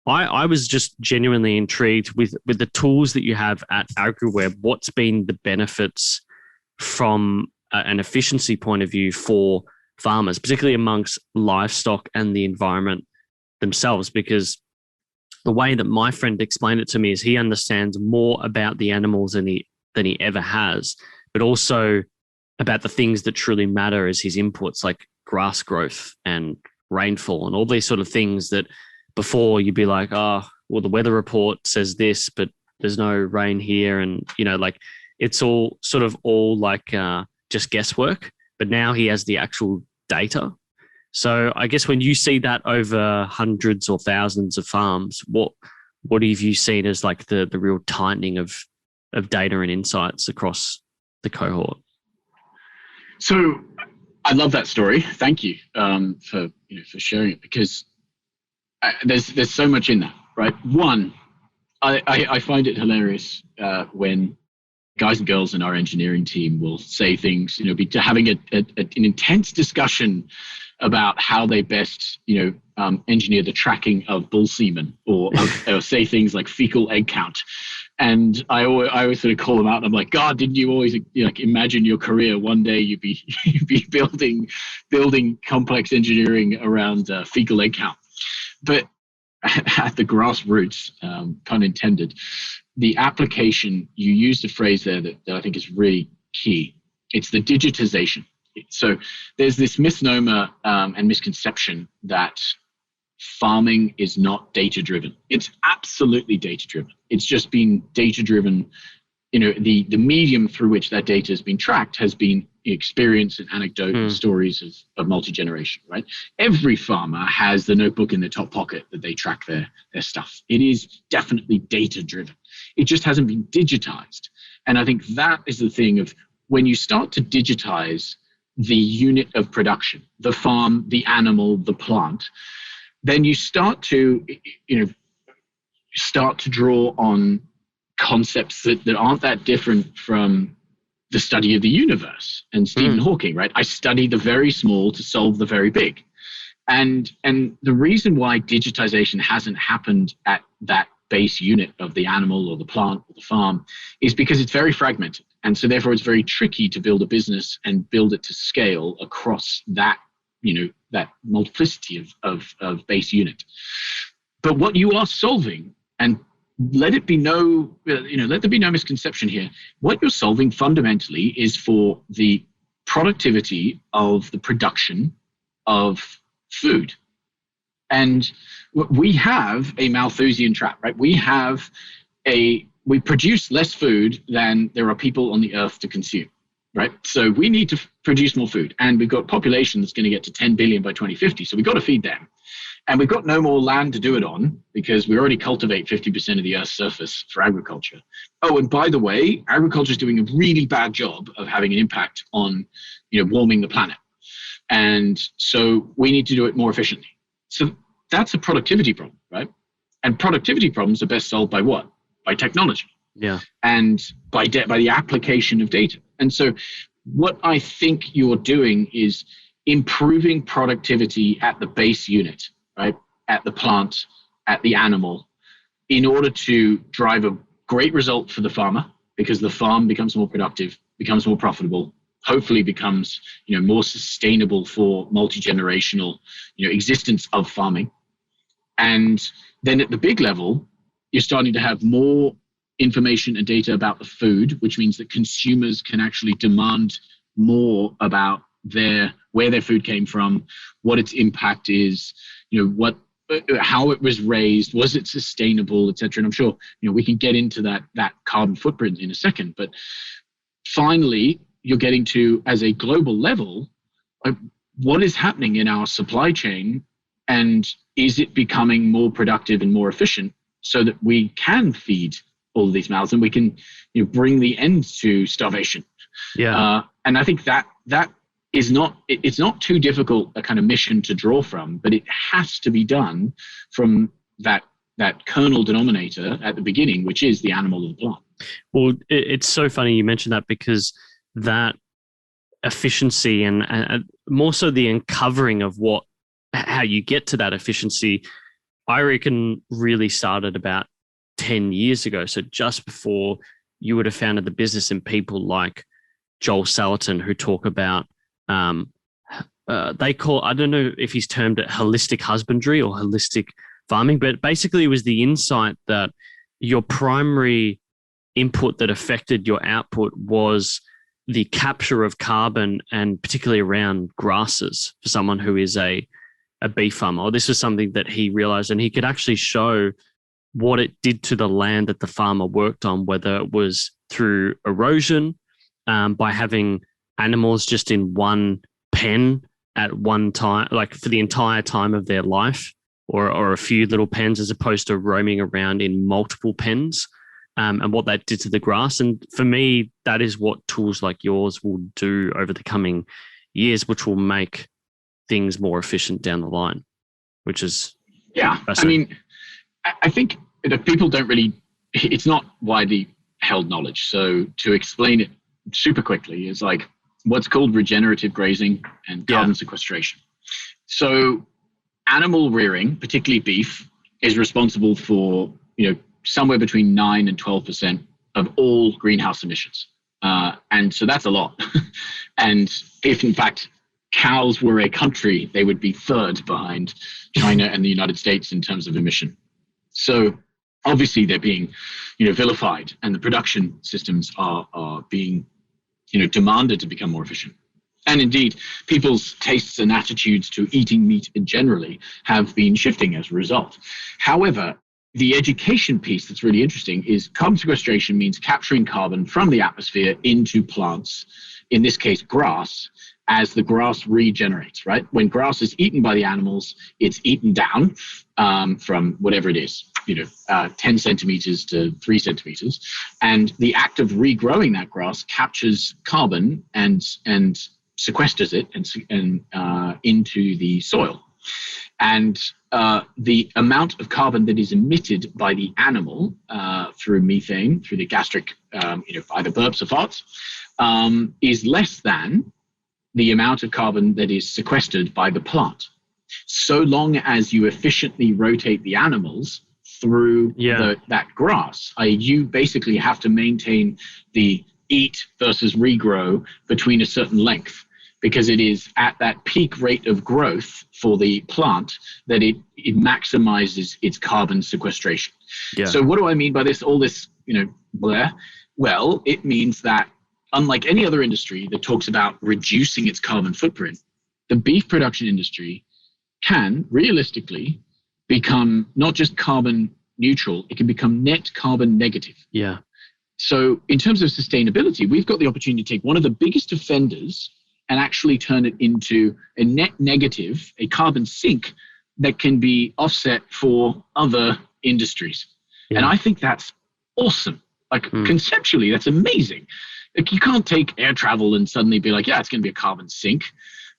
I was just genuinely intrigued with the tools that you have at AgriWebb. What's been the benefits from an efficiency point of view for farmers, particularly amongst livestock and the environment themselves? Because the way that my friend explained it to me is he understands more about the animals than he ever has, but also about the things that truly matter as his inputs, like grass growth and rainfall and all these sort of things that before you'd be like, oh, well, the weather report says this, but there's no rain here. And, like it's all sort of like just guesswork, but now he has the actual data. So I guess when you see that over hundreds or thousands of farms, what have you seen as like the real tightening of data and insights across the cohort? So I love that story. Thank you for sharing it, because there's so much in that, right? One, I find it hilarious when guys and girls in our engineering team will say things, be having an intense discussion about how they best, engineer the tracking of bull semen or say things like fecal egg count. And I always sort of call them out. And I'm like, God, didn't you always imagine your career one day you'd be building complex engineering around fecal egg count? But at the grassroots, pun intended, the application, you used a phrase there that I think is really key. It's the digitisation. So there's this misnomer and misconception that farming is not data-driven. It's absolutely data-driven. It's just been data-driven. The medium through which that data has been tracked has been experience and anecdote and stories of multi-generation, right? Every farmer has the notebook in their top pocket that they track their stuff. It is definitely data-driven. It just hasn't been digitized. And I think that is the thing of when you start to digitize the unit of production, the farm, the animal, the plant, then you start to draw on concepts that aren't that different from the study of the universe and Stephen Hawking, right? I study the very small to solve the very big. And the reason why digitization hasn't happened at that base unit of the animal or the plant or the farm is because it's very fragmented. And so therefore it's very tricky to build a business and build it to scale across that, that multiplicity of base unit. But what you are solving, and let there be no misconception here. What you're solving fundamentally is for the productivity of the production of food. And we have a Malthusian trap, right? We produce less food than there are people on the earth to consume, right? So we need to produce more food, and we've got population that's going to get to 10 billion by 2050. So we've got to feed them. And we've got no more land to do it on because we already cultivate 50% of the Earth's surface for agriculture. Oh, and by the way, agriculture is doing a really bad job of having an impact on, warming the planet. And so we need to do it more efficiently. So that's a productivity problem, right? And productivity problems are best solved by what? By technology. Yeah. And by the application of data. And so what I think you're doing is improving productivity at the base unit, right? At the plant, at the animal, in order to drive a great result for the farmer, because the farm becomes more productive, becomes more profitable, hopefully becomes, more sustainable for multi-generational, existence of farming. And then at the big level, you're starting to have more information and data about the food, which means that consumers can actually demand more about where their food came from, what its impact is, how it was raised, was it sustainable, etc. And I'm sure we can get into that carbon footprint in a second. But finally, you're getting to, as a global level, what is happening in our supply chain, and is it becoming more productive and more efficient so that we can feed all of these mouths and we can bring the end to starvation. Yeah. And I think that is it's not too difficult a kind of mission to draw from, but it has to be done from that kernel denominator at the beginning, which is the animal or the plant. Well, it's so funny you mentioned that, because that efficiency and more so the uncovering of how you get to that efficiency I reckon really started about 10 years ago. So just before you would have founded the business, and people like Joel Salatin who talk about, they call, I don't know if he's termed it holistic husbandry or holistic farming, but basically it was the insight that your primary input that affected your output was the capture of carbon, and particularly around grasses for someone who is a beef farmer. Or this was something that he realized, and he could actually show what it did to the land that the farmer worked on, whether it was through erosion, by having animals just in one pen at one time, like for the entire time of their life, or a few little pens, as opposed to roaming around in multiple pens, and what that did to the grass. And for me, that is what tools like yours will do over the coming years, which will make things more efficient down the line, which is I mean, I think that people don't really, it's not widely held knowledge. So to explain it super quickly is like what's called regenerative grazing and carbon sequestration. So animal rearing, particularly beef, is responsible for, somewhere between 9 and 12% of all greenhouse emissions. And so that's a lot. And if in fact cows were a country, they would be third behind China and the United States in terms of emission. So obviously they're being, vilified, and the production systems are being, demanded to become more efficient. And indeed, people's tastes and attitudes to eating meat generally have been shifting as a result. However, the education piece that's really interesting is carbon sequestration means capturing carbon from the atmosphere into plants, in this case, grass, as the grass regenerates, right? When grass is eaten by the animals, it's eaten down from whatever it is, 10 centimeters to 3 centimeters. And the act of regrowing that grass captures carbon and sequesters it and into the soil. And the amount of carbon that is emitted by the animal through methane, through the gastric, either burps or farts, is less than the amount of carbon that is sequestered by the plant. So long as you efficiently rotate the animals through that grass, you basically have to maintain the eat versus regrow between a certain length, because it is at that peak rate of growth for the plant that it maximizes its carbon sequestration. Yeah. So what do I mean by this? All this, blah? Well, it means that unlike any other industry that talks about reducing its carbon footprint, the beef production industry can realistically become not just carbon neutral, it can become net carbon negative. Yeah. So in terms of sustainability, we've got the opportunity to take one of the biggest offenders and actually turn it into a net negative, a carbon sink that can be offset for other industries. Yeah. And I think that's awesome. Like conceptually, that's amazing. Like you can't take air travel and suddenly be like, it's going to be a carbon sink,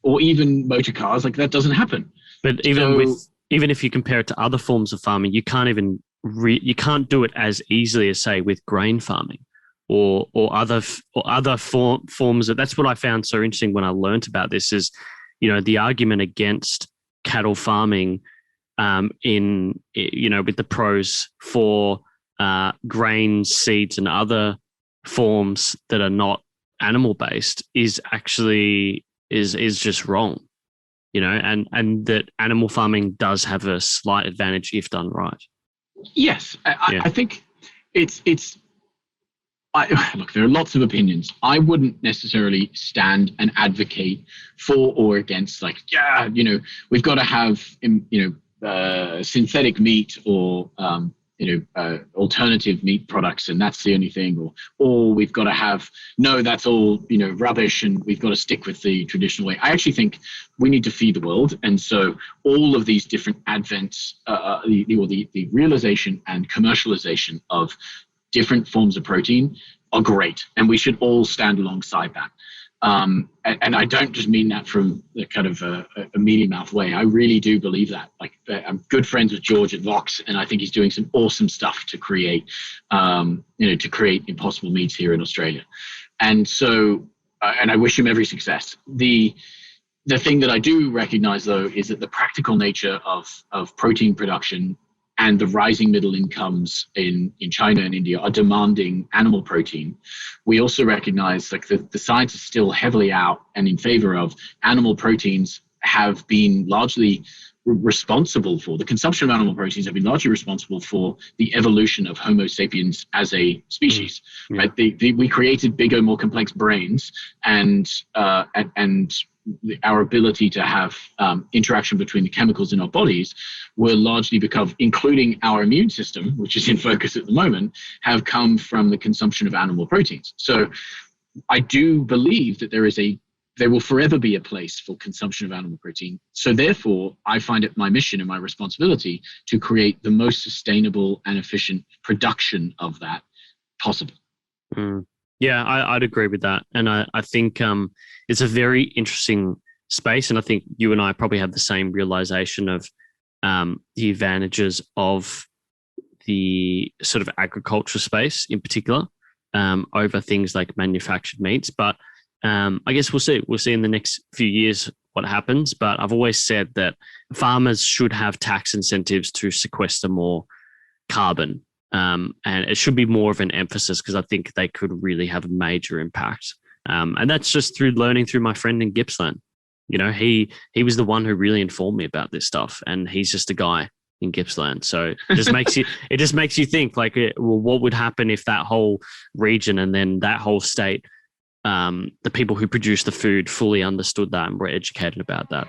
or even motor cars. Like that doesn't happen. But even if you compare it to other forms of farming, you can't even you can't do it as easily as say with grain farming or other forms of. That's what I found so interesting when I learned about this is, the argument against cattle farming, with the pros for grains, seeds, and other forms that are not animal based is actually is just wrong, and that animal farming does have a slight advantage if done right. Yes, I think look, there are lots of opinions. I wouldn't necessarily stand and advocate for or against we've got to have synthetic meat or alternative meat products, and that's the only thing, or we've got to have, that's all, rubbish, and we've got to stick with the traditional way. I actually think we need to feed the world. And so all of these different advents, the realization and commercialization of different forms of protein are great. And we should all stand alongside that. And I don't just mean that from the kind of a mealy mouth way. I really do believe that. Like I'm good friends with George at Vox, and I think he's doing some awesome stuff to create, impossible meats here in Australia. And so, and I wish him every success. The thing that I do recognize, though, is that the practical nature of protein production and the rising middle incomes in China and India are demanding animal protein. We also recognize like the science is still heavily out and in favor of animal proteins have been largely responsible for the consumption of animal proteins have been largely responsible for the evolution of Homo sapiens as a species. Right? We created bigger, more complex brains, and our ability to have interaction between the chemicals in our bodies were largely because, including our immune system, which is in focus at the moment, have come from the consumption of animal proteins. So I do believe that there will forever be a place for consumption of animal protein. So therefore, I find it my mission and my responsibility to create the most sustainable and efficient production of that possible. Yeah, I'd agree with that. And I think it's a very interesting space. And I think you and I probably have the same realization of the advantages of the sort of agriculture space in particular over things like manufactured meats. But I guess we'll see. We'll see in the next few years what happens. But I've always said that farmers should have tax incentives to sequester more carbon. And it should be more of an emphasis because I think they could really have a major impact. And that's just through learning through my friend in Gippsland. You know, he was the one who really informed me about this stuff, and he's just a guy in Gippsland. So it just makes you think like, well, what would happen if that whole region and then that whole state, the people who produce the food fully understood that and were educated about that.